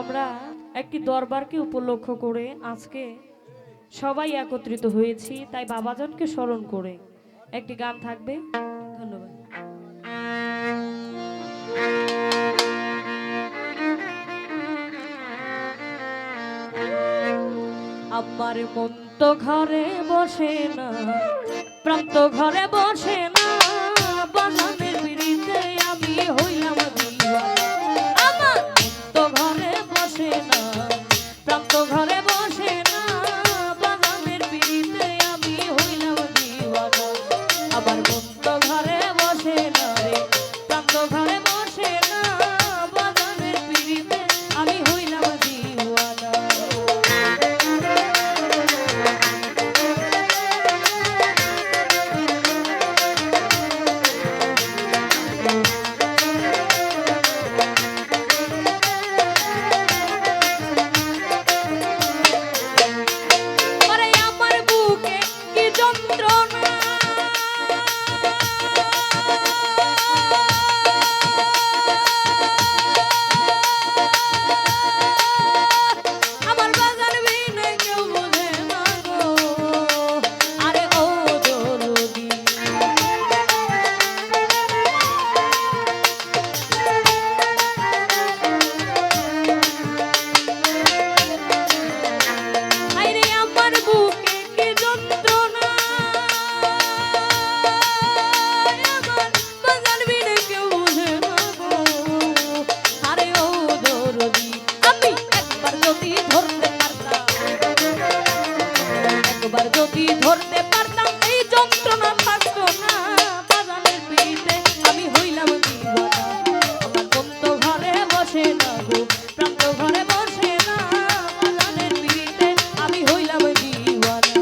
আমরা একটি দরবারকে উপলক্ষ করে আজকে সবাই একত্রিত হয়েছি, তাই বাবাজনকে স্মরণ করে একটি গান থাকবে। ধন্যবাদ। আমার মন তো ঘরে বসে না, প্রাণ তো ঘরে বসে না, বাগানের বিড়িতে আমি হইলাম দিওয়ানা। আমার মন তো ঘরে বসে না, প্রাণ তো ঘরে বসে না, বাগানের বিড়িতে আমি হইলাম দিওয়ানা। আমার মন তো ঘরে বসে না রে, প্রাণ তো ঘরে বসে না, বাগানের বিড়িতে আমি হইলাম দিওয়ানা। ধরতে পারতাম এই যন্ত্রণা থাকতো না, বাগানের পিড়িতে আমি হইলাম দিওয়ানা। আমার মন তো ঘরে বসে না গো, প্রাণ তো ঘরে বসে না, বাগানের পিড়িতে আমি হইলাম দিওয়ানা।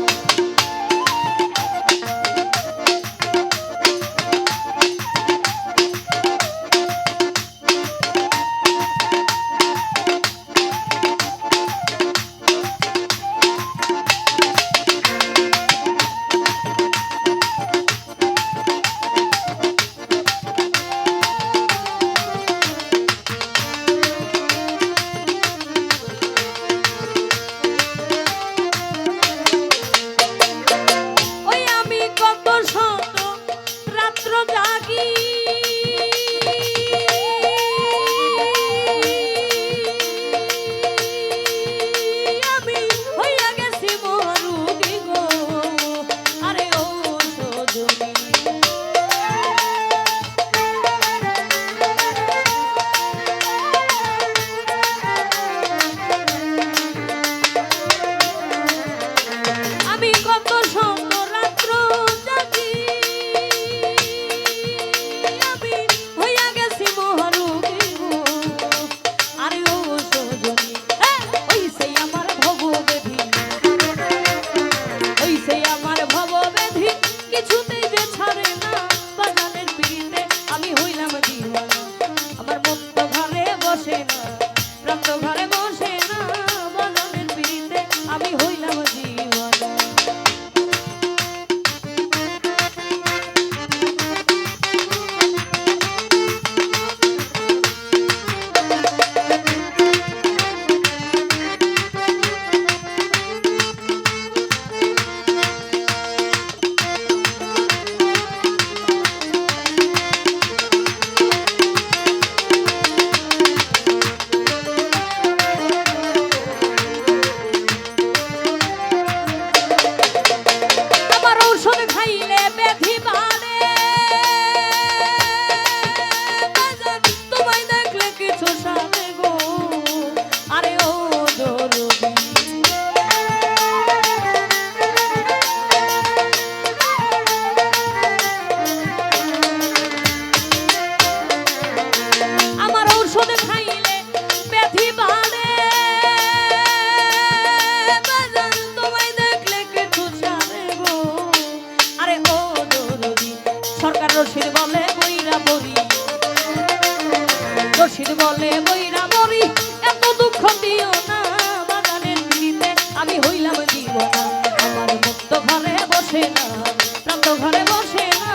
রশিদ বলে বইরা মরি, এত দুঃখ দিও না, বাগানের পিড়িতে আমি হইলাম দিওয়ানা। আমার মন তো ঘরে বসে না, প্রাণ তো ঘরে বসে না,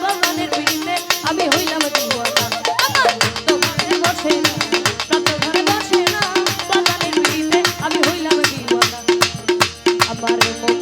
বাগানের পিড়িতে আমি হইলাম দিওয়ানা। আমার মন তো ঘরে বসে না, প্রাণ তো ঘরে বসে না, আমার মন